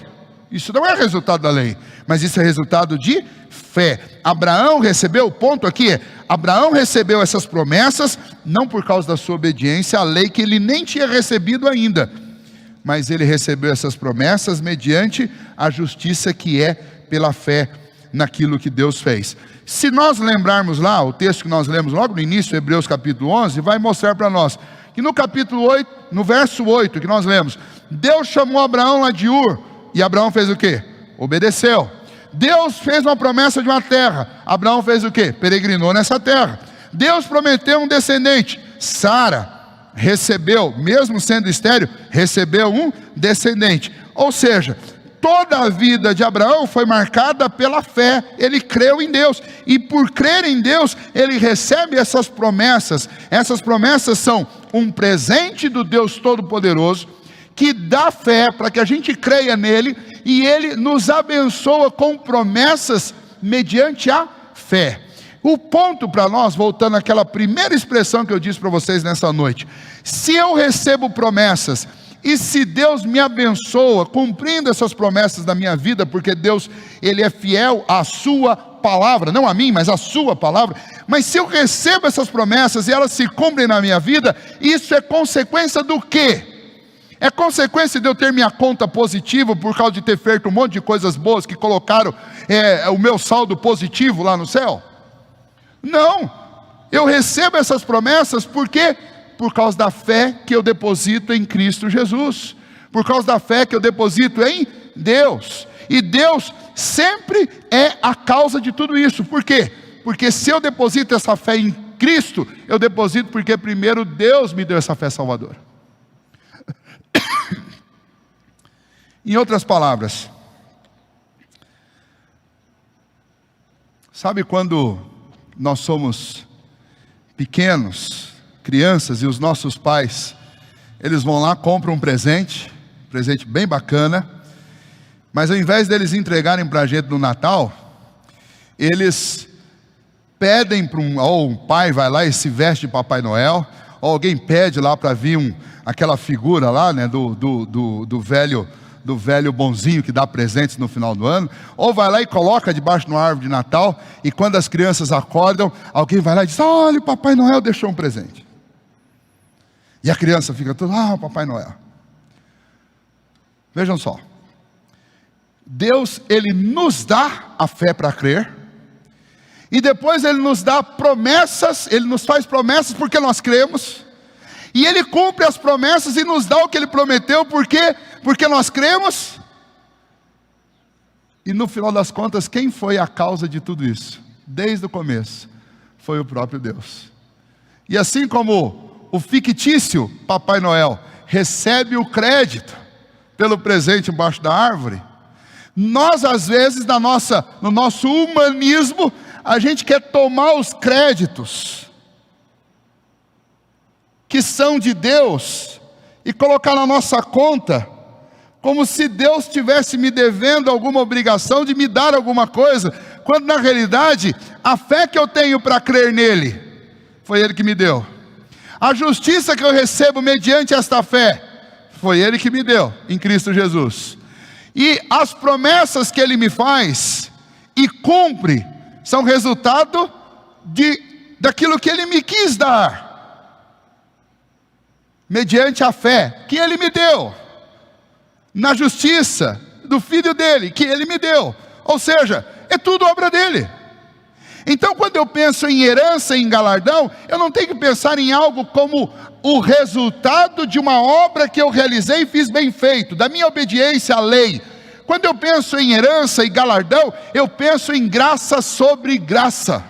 Isso não é resultado da lei, mas isso é resultado de fé. Abraão recebeu, o ponto aqui é: Abraão recebeu essas promessas não por causa da sua obediência à lei que ele nem tinha recebido ainda, mas ele recebeu essas promessas mediante a justiça que é pela fé naquilo que Deus fez. Se nós lembrarmos lá, o texto que nós lemos logo no início, Hebreus capítulo 11, vai mostrar para nós que no capítulo 8, no verso 8 que nós lemos, Deus chamou Abraão lá de Ur, e Abraão fez o quê? Obedeceu. Deus fez uma promessa de uma terra, Abraão fez o quê? Peregrinou nessa terra. Deus prometeu um descendente, Sara recebeu, mesmo sendo estéril, recebeu um descendente. Ou seja, toda a vida de Abraão foi marcada pela fé. Ele creu em Deus, e por crer em Deus, ele recebe essas promessas. Essas promessas são um presente do Deus Todo-Poderoso, que dá fé para que a gente creia nele, e ele nos abençoa com promessas mediante a fé. O ponto para nós, voltando àquela primeira expressão que eu disse para vocês nessa noite: se eu recebo promessas, e se Deus me abençoa cumprindo essas promessas na minha vida, porque Deus, ele é fiel à sua palavra, não a mim, mas à sua palavra. Mas se eu recebo essas promessas e elas se cumprem na minha vida, isso é consequência do quê? É consequência de eu ter minha conta positiva por causa de ter feito um monte de coisas boas que colocaram o meu saldo positivo lá no céu? Não, eu recebo essas promessas porque por causa da fé que eu deposito em Cristo Jesus, por causa da fé que eu deposito em Deus. E Deus sempre é a causa de tudo isso. Por quê? Porque se eu deposito essa fé em Cristo, eu deposito porque primeiro Deus me deu essa fé salvadora. Em outras palavras, sabe quando nós somos pequenos, crianças, e os nossos pais, eles vão lá, compram um presente bem bacana, mas ao invés deles entregarem para a gente no Natal, eles pedem para ou um pai vai lá e se veste de Papai Noel, ou alguém pede lá para vir aquela figura lá, né, do velho bonzinho que dá presentes no final do ano, ou vai lá e coloca debaixo de uma árvore de Natal, e quando as crianças acordam, alguém vai lá e diz: olha, o Papai Noel deixou um presente. E a criança fica toda: Papai Noel. Vejam só, Deus, ele nos dá a fé para crer, e depois ele nos dá promessas, ele nos faz promessas porque nós cremos, e ele cumpre as promessas e nos dá o que ele prometeu, porque nós cremos. E no final das contas, quem foi a causa de tudo isso? Desde o começo, foi o próprio Deus. E assim como o fictício Papai Noel recebe o crédito pelo presente embaixo da árvore, nós às vezes no nosso humanismo, a gente quer tomar os créditos que são de Deus e colocar na nossa conta, como se Deus estivesse me devendo alguma obrigação de me dar alguma coisa, quando na realidade a fé que eu tenho para crer nele, foi ele que me deu. A justiça que eu recebo mediante esta fé, foi ele que me deu, em Cristo Jesus. E as promessas que ele me faz, e cumpre, são resultado daquilo que ele me quis dar, mediante a fé que ele me deu, na justiça do Filho dele, que ele me deu. Ou seja, é tudo obra dele. Então, quando eu penso em herança e em galardão, eu não tenho que pensar em algo como o resultado de uma obra que eu realizei e fiz bem feito, da minha obediência à lei. Quando eu penso em herança e galardão, eu penso em graça sobre graça,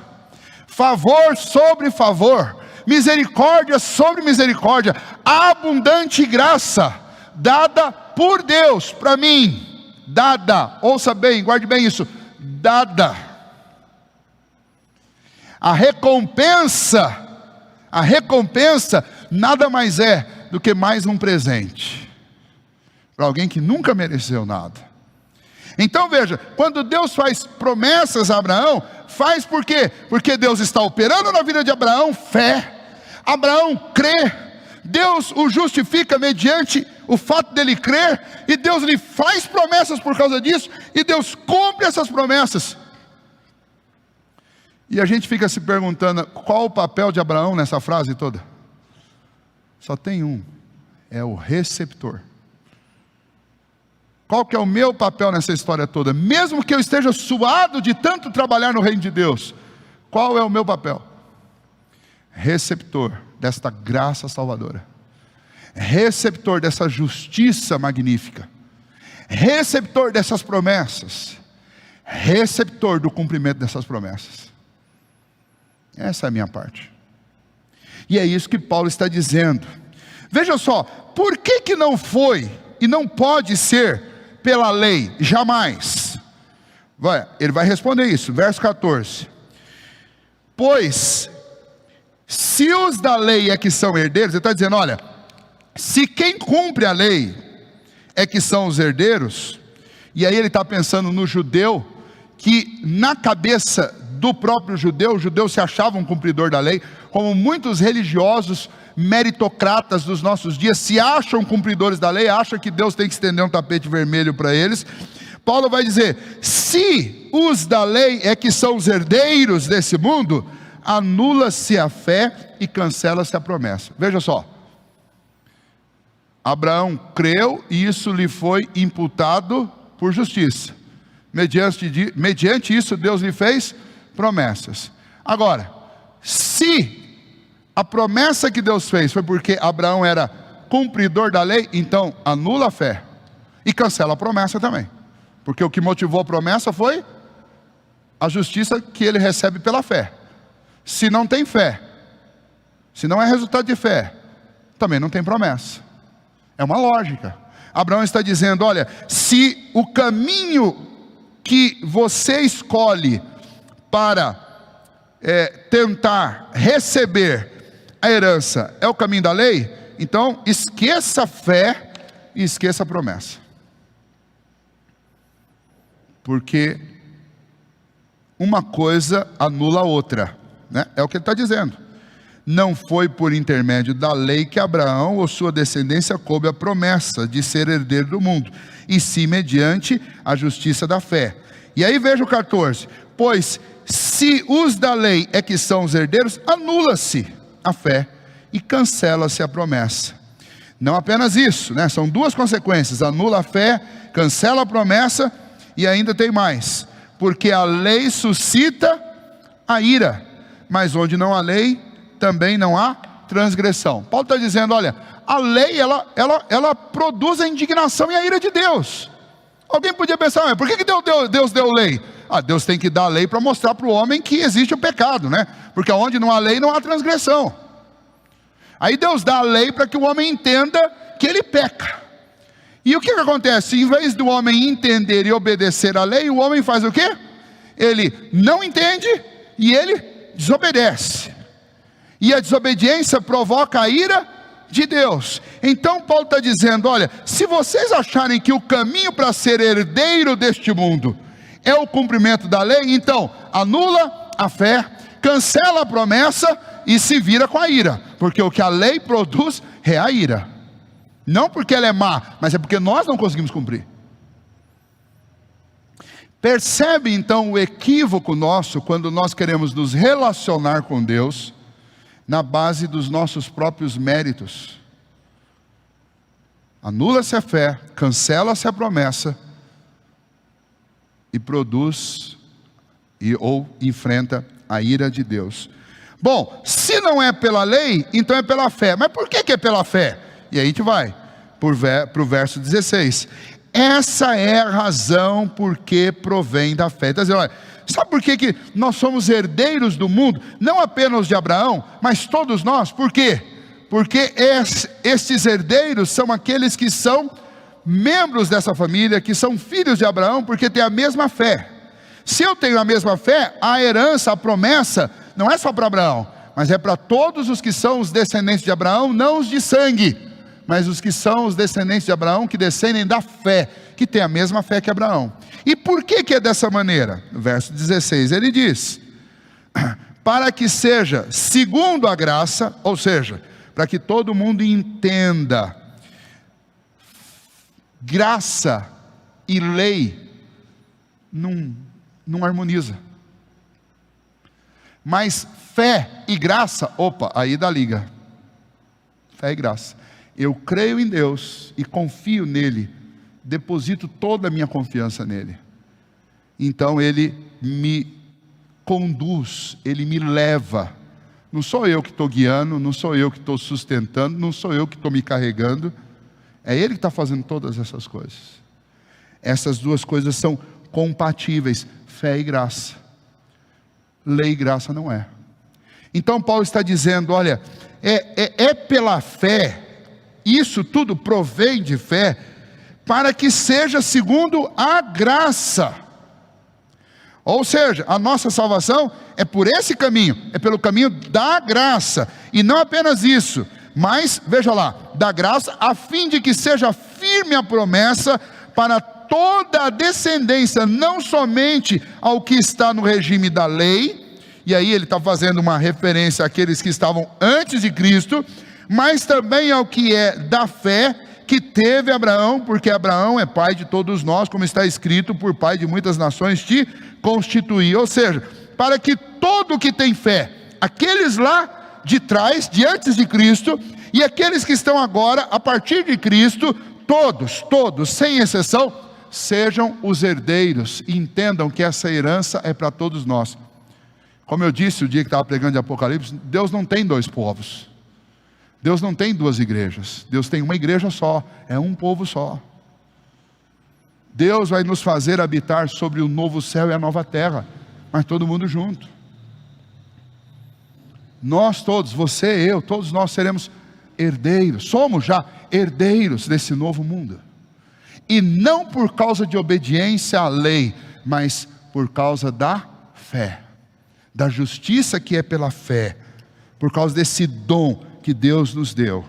favor sobre favor, misericórdia sobre misericórdia, abundante graça, dada por Deus para mim, dada, ouça bem, guarde bem isso, dada. A recompensa nada mais é do que mais um presente, para alguém que nunca mereceu nada. Então veja, quando Deus faz promessas a Abraão, faz por quê? Porque Deus está operando na vida de Abraão fé. Abraão crê, Deus o justifica mediante o fato dele crer, e Deus lhe faz promessas por causa disso, e Deus cumpre essas promessas. E a gente fica se perguntando, qual o papel de Abraão nessa frase toda? Só tem um, é o receptor. Qual que é o meu papel nessa história toda? Mesmo que eu esteja suado de tanto trabalhar no reino de Deus, qual é o meu papel? Receptor desta graça salvadora, receptor dessa justiça magnífica, receptor dessas promessas, receptor do cumprimento dessas promessas. Essa é a minha parte. E é isso que Paulo está dizendo. Veja só, por que não foi e não pode ser pela lei? Jamais. Ele vai responder isso, verso 14. Pois, se os da lei é que são herdeiros, ele está dizendo, olha, se quem cumpre a lei é que são os herdeiros, e aí ele está pensando no judeu, que na cabeça do próprio judeu, o judeu se achava um cumpridor da lei, como muitos religiosos meritocratas dos nossos dias se acham cumpridores da lei, acham que Deus tem que estender um tapete vermelho para eles. Paulo vai dizer, se os da lei é que são os herdeiros desse mundo, anula-se a fé e cancela-se a promessa. Veja só, Abraão creu e isso lhe foi imputado por justiça. Mediante isso Deus lhe fez promessas. Agora, se a promessa que Deus fez foi porque Abraão era cumpridor da lei, então anula a fé e cancela a promessa também, porque o que motivou a promessa foi a justiça que ele recebe pela fé. Se não tem fé, se não é resultado de fé, também não tem promessa. É uma lógica. Abraão está dizendo, olha, se o caminho que você escolhe para tentar receber a herança é o caminho da lei, então esqueça a fé e esqueça a promessa, porque uma coisa anula a outra, né? É o que ele está dizendo. Não foi por intermédio da lei que Abraão ou sua descendência coube a promessa de ser herdeiro do mundo, e sim mediante a justiça da fé. E aí veja o 14, pois se os da lei é que são os herdeiros, anula-se a fé e cancela-se a promessa. Não apenas isso, né? São duas consequências, anula a fé, cancela a promessa, e ainda tem mais, porque a lei suscita a ira, mas onde não há lei, também não há transgressão. Paulo está dizendo, olha, a lei ela produz a indignação e a ira de Deus. Alguém podia pensar, mas por que Deus deu lei? Deus tem que dar a lei para mostrar para o homem que existe o pecado, né? Porque onde não há lei, não há transgressão. Aí Deus dá a lei para que o homem entenda que ele peca. E o que acontece? Em vez do homem entender e obedecer à lei, o homem faz o quê? Ele não entende e ele desobedece. E a desobediência provoca a ira de Deus. Então Paulo está dizendo, olha, se vocês acharem que o caminho para ser herdeiro deste mundo é o cumprimento da lei, então anula a fé, cancela a promessa e se vira com a ira, porque o que a lei produz é a ira, não porque ela é má, mas é porque nós não conseguimos cumprir. Percebe então o equívoco nosso quando nós queremos nos relacionar com Deus na base dos nossos próprios méritos. Anula-se a fé, cancela-se a promessa e produz ou enfrenta a ira de Deus. Bom, se não é pela lei, então é pela fé. Mas por que é pela fé? E aí a gente vai para o verso 16. Essa é a razão por que provém da fé. Então, olha, sabe por que nós somos herdeiros do mundo? Não apenas de Abraão, mas todos nós. Por quê? Porque estes herdeiros são aqueles que são membros dessa família, que são filhos de Abraão, porque têm a mesma fé. Se eu tenho a mesma fé, a herança, a promessa, não é só para Abraão, mas é para todos os que são os descendentes de Abraão, não os de sangue, mas os que são os descendentes de Abraão, que descendem da fé, que têm a mesma fé que Abraão. E por que é dessa maneira? Verso 16, ele diz: para que seja segundo a graça, ou seja, para que todo mundo entenda, graça e lei não harmoniza. Mas fé e graça, opa, aí dá liga. Fé e graça. Eu creio em Deus e confio nele, deposito toda a minha confiança nele. Então ele me conduz, ele me leva. Não sou eu que estou guiando, não sou eu que estou sustentando, não sou eu que estou me carregando. É ele que está fazendo todas essas coisas. Essas duas coisas são compatíveis, fé e graça. Lei e graça não é. Então Paulo está dizendo, olha, é pela fé, isso tudo provém de fé, para que seja segundo a graça. Ou seja, a nossa salvação é por esse caminho, é pelo caminho da graça. E não apenas isso, mas, veja lá, da graça, a fim de que seja firme a promessa para toda a descendência, não somente ao que está no regime da lei, e aí ele está fazendo uma referência àqueles que estavam antes de Cristo, mas também ao que é da fé que teve Abraão, porque Abraão é pai de todos nós, como está escrito, por pai de muitas nações te constituí. Ou seja, para que todo que tem fé, aqueles lá de trás, de antes de Cristo, e aqueles que estão agora, a partir de Cristo, todos, sem exceção, sejam os herdeiros, e entendam que essa herança é para todos nós. Como eu disse o dia que estava pregando de Apocalipse, Deus não tem dois povos, Deus não tem duas igrejas, Deus tem uma igreja só, é um povo só. Deus vai nos fazer habitar sobre o novo céu e a nova terra, mas todo mundo junto. Nós todos, você, eu, todos nós seremos herdeiros, somos já herdeiros desse novo mundo. E não por causa de obediência à lei, mas por causa da fé, da justiça que é pela fé, por causa desse dom que Deus nos deu.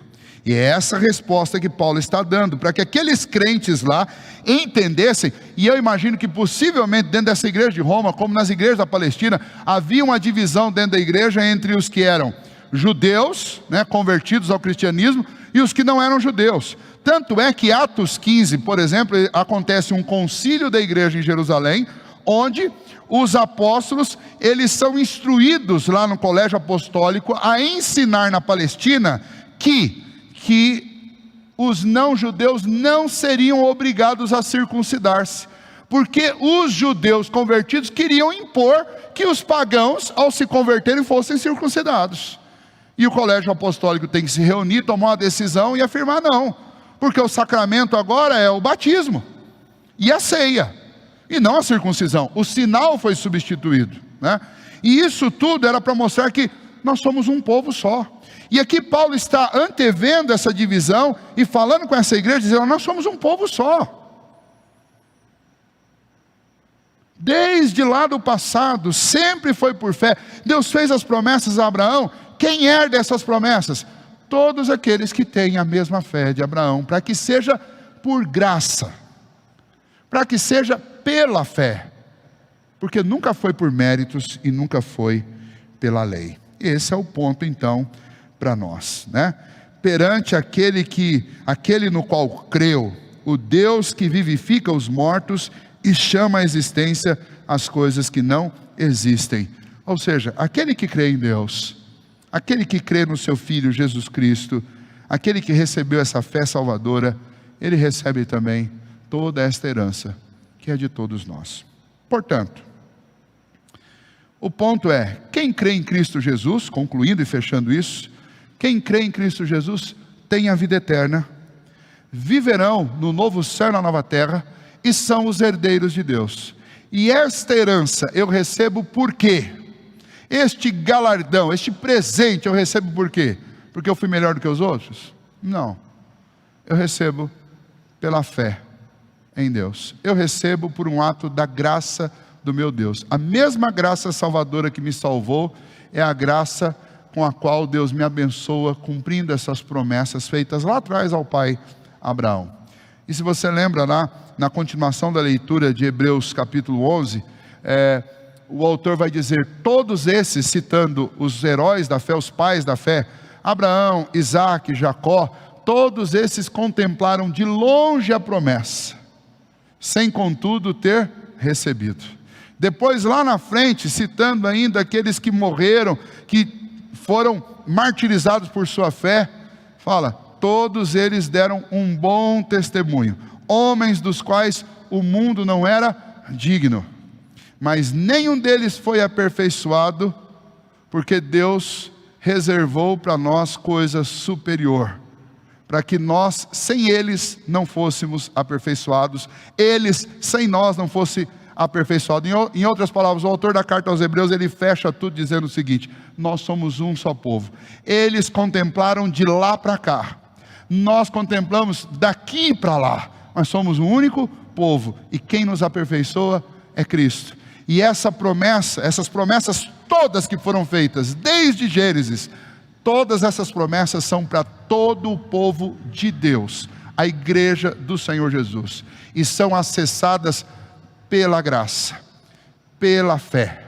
E é essa resposta que Paulo está dando, para que aqueles crentes lá entendessem, e eu imagino que possivelmente dentro dessa igreja de Roma, como nas igrejas da Palestina, havia uma divisão dentro da igreja entre os que eram judeus, convertidos ao cristianismo, e os que não eram judeus. Tanto é que Atos 15, por exemplo, acontece um concílio da igreja em Jerusalém, onde os apóstolos, eles são instruídos lá no colégio apostólico a ensinar na Palestina que os não-judeus não seriam obrigados a circuncidar-se, porque os judeus convertidos queriam impor que os pagãos, ao se converterem, fossem circuncidados. E o colégio apostólico tem que se reunir, tomar uma decisão e afirmar não, porque o sacramento agora é o batismo e a ceia, e não a circuncisão. O sinal foi substituído, E isso tudo era para mostrar que nós somos um povo só. E aqui Paulo está antevendo essa divisão e falando com essa igreja, dizendo, nós somos um povo só. Desde lá do passado, sempre foi por fé. Deus fez as promessas a Abraão. Quem herda essas promessas? Todos aqueles que têm a mesma fé de Abraão, para que seja por graça, para que seja pela fé, porque nunca foi por méritos e nunca foi pela lei. Esse é o ponto então para nós, Perante aquele no qual creu, o Deus que vivifica os mortos e chama à existência as coisas que não existem. Ou seja, aquele que crê em Deus, aquele que crê no seu Filho Jesus Cristo, aquele que recebeu essa fé salvadora, ele recebe também toda esta herança, que é de todos nós. Portanto, o ponto é, quem crê em Cristo Jesus, concluindo e fechando isso, quem crê em Cristo Jesus tem a vida eterna, viverão no novo céu e na nova terra, e são os herdeiros de Deus. E esta herança eu recebo por quê? Este galardão, este presente eu recebo por quê? Porque eu fui melhor do que os outros? Não. Eu recebo pela fé em Deus. Eu recebo por um ato da graça do meu Deus. A mesma graça salvadora que me salvou é a graça com a qual Deus me abençoa, cumprindo essas promessas feitas lá atrás ao pai Abraão. E se você lembra lá, na continuação da leitura de Hebreus capítulo 11, o autor vai dizer, todos esses, citando os heróis da fé, os pais da fé, Abraão, Isaac, Jacó, todos esses contemplaram de longe a promessa, sem contudo ter recebido. Depois lá na frente, citando ainda aqueles que morreram, que foram martirizados por sua fé, fala, todos eles deram um bom testemunho, homens dos quais o mundo não era digno, mas nenhum deles foi aperfeiçoado, porque Deus reservou para nós coisa superior, para que nós sem eles não fôssemos aperfeiçoados, eles sem nós não fossem aperfeiçoados. Em outras palavras, o autor da carta aos Hebreus, ele fecha tudo dizendo o seguinte, nós somos um só povo. Eles contemplaram de lá para cá, nós contemplamos daqui para lá, nós somos um único povo, e quem nos aperfeiçoa é Cristo. E essa promessa, essas promessas todas que foram feitas, desde Gênesis, todas essas promessas são para todo o povo de Deus, a igreja do Senhor Jesus, e são acessadas pela graça, pela fé.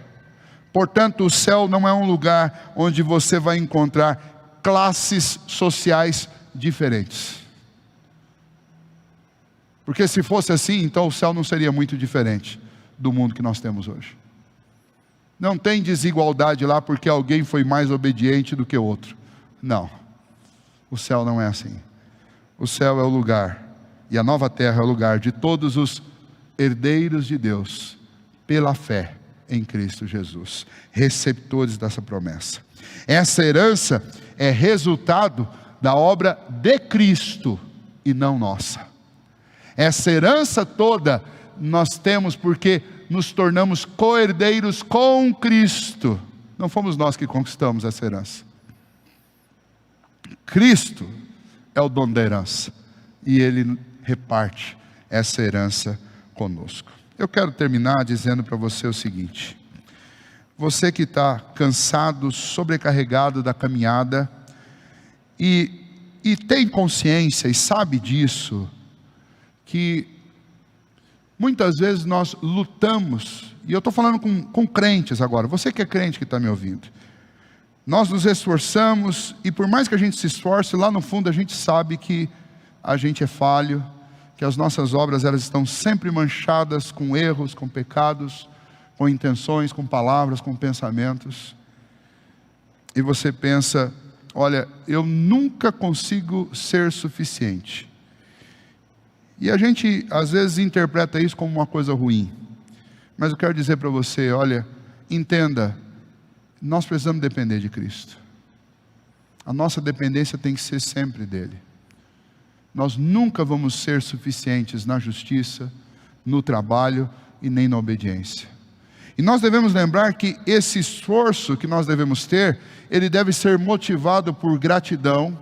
Portanto, o céu não é um lugar onde você vai encontrar classes sociais diferentes. Porque se fosse assim, então o céu não seria muito diferente do mundo que nós temos hoje. Não tem desigualdade lá porque alguém foi mais obediente do que o outro. Não. O céu não é assim. O céu é o lugar, e a nova terra é o lugar de todos os herdeiros de Deus, pela fé em Cristo Jesus, receptores dessa promessa. Essa herança é resultado da obra de Cristo e não nossa. Essa herança toda nós temos porque nos tornamos co-herdeiros com Cristo. Não fomos nós que conquistamos essa herança. Cristo é o dono da herança, e Ele reparte essa herança conosco. Eu quero terminar dizendo para você o seguinte, você que está cansado, sobrecarregado da caminhada, e tem consciência e sabe disso, que muitas vezes nós lutamos, e eu estou falando com crentes agora, você que é crente que está me ouvindo, nós nos esforçamos, e por mais que a gente se esforce, lá no fundo a gente sabe que a gente é falho, que as nossas obras elas estão sempre manchadas com erros, com pecados, com intenções, com palavras, com pensamentos, e você pensa, olha, eu nunca consigo ser suficiente. E a gente às vezes interpreta isso como uma coisa ruim, mas eu quero dizer para você, olha, entenda, nós precisamos depender de Cristo. A nossa dependência tem que ser sempre dele. Nós nunca vamos ser suficientes na justiça, no trabalho e nem na obediência. E nós devemos lembrar que esse esforço que nós devemos ter, ele deve ser motivado por gratidão,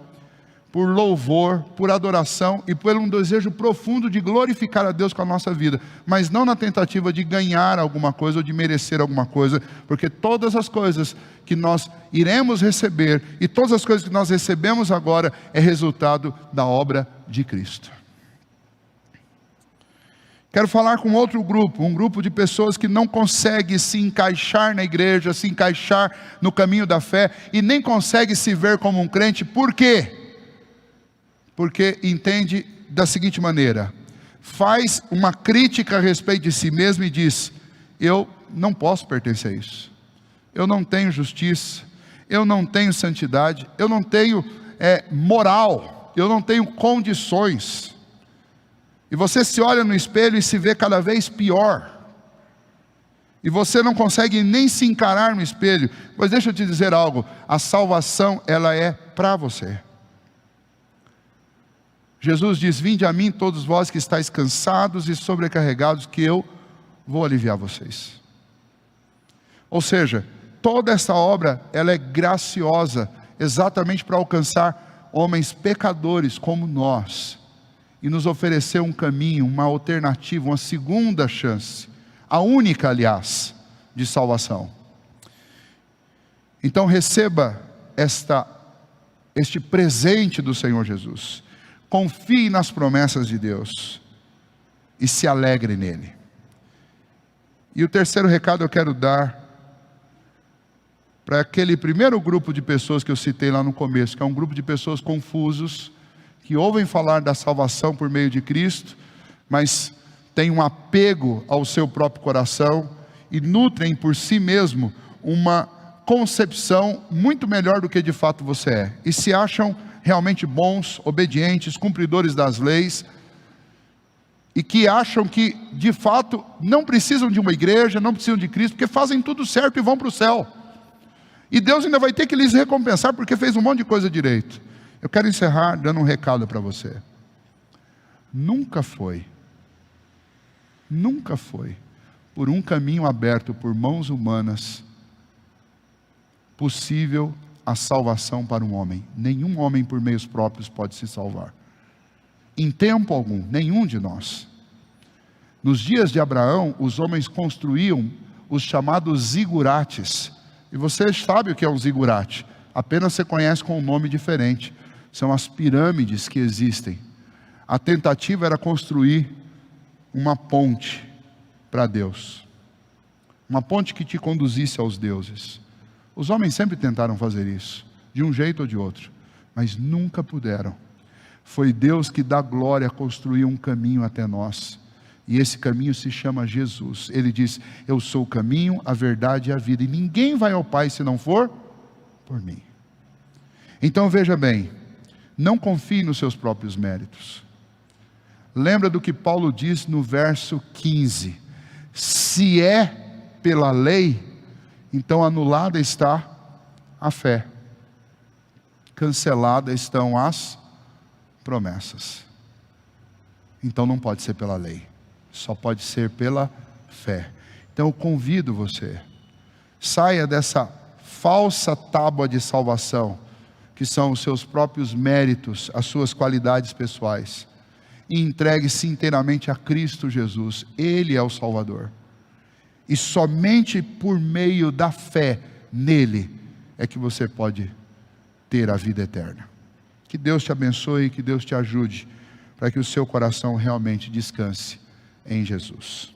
por louvor, por adoração e por um desejo profundo de glorificar a Deus com a nossa vida, mas não na tentativa de ganhar alguma coisa ou de merecer alguma coisa, porque todas as coisas que nós iremos receber e todas as coisas que nós recebemos agora é resultado da obra de Cristo. Quero falar com outro grupo, um grupo de pessoas que não consegue se encaixar na igreja, se encaixar no caminho da fé e nem consegue se ver como um crente. Por quê? Porque entende da seguinte maneira, faz uma crítica a respeito de si mesmo e diz: eu não posso pertencer a isso, eu não tenho justiça, eu não tenho santidade, eu não tenho moral, eu não tenho condições. E você se olha no espelho e se vê cada vez pior, e você não consegue nem se encarar no espelho. Pois deixa eu te dizer algo: a salvação, ela é para você. Jesus diz: vinde a mim todos vós que estáis cansados e sobrecarregados, que eu vou aliviar vocês. Ou seja, toda essa obra, ela é graciosa, exatamente para alcançar homens pecadores como nós, e nos oferecer um caminho, uma alternativa, uma segunda chance, a única, aliás, de salvação. Então receba este presente do Senhor Jesus. Confie nas promessas de Deus e se alegre nele. E o terceiro recado eu quero dar para aquele primeiro grupo de pessoas que eu citei lá no começo, que é um grupo de pessoas confusos, que ouvem falar da salvação por meio de Cristo, mas têm um apego ao seu próprio coração e nutrem por si mesmo uma concepção muito melhor do que de fato você é, e se acham realmente bons, obedientes, cumpridores das leis, e que acham que de fato não precisam de uma igreja, não precisam de Cristo, porque fazem tudo certo e vão para o céu, e Deus ainda vai ter que lhes recompensar porque fez um monte de coisa direito. Eu quero encerrar dando um recado para você. Nunca foi por um caminho aberto por mãos humanas possível a salvação para um homem. Nenhum homem por meios próprios pode se salvar. Em tempo algum, nenhum de nós. Nos dias de Abraão, os homens construíam os chamados zigurates. E você sabe o que é um zigurate, apenas você conhece com um nome diferente. São as pirâmides que existem. A tentativa era construir uma ponte para Deus, uma ponte que te conduzisse aos deuses. Os homens sempre tentaram fazer isso, de um jeito ou de outro, mas nunca puderam. Foi Deus que da glória construiu um caminho até nós, e esse caminho se chama Jesus. Ele diz: eu sou o caminho, a verdade e a vida, e ninguém vai ao Pai se não for por mim. Então veja bem, não confie nos seus próprios méritos. Lembra do que Paulo diz no verso 15: se é pela lei, então anulada está a fé, cancelada estão as promessas. Então não pode ser pela lei, só pode ser pela fé. Então eu convido você, saia dessa falsa tábua de salvação, que são os seus próprios méritos, as suas qualidades pessoais, e entregue-se inteiramente a Cristo Jesus. Ele é o Salvador, e somente por meio da fé nele é que você pode ter a vida eterna. Que Deus te abençoe, que Deus te ajude, para que o seu coração realmente descanse em Jesus.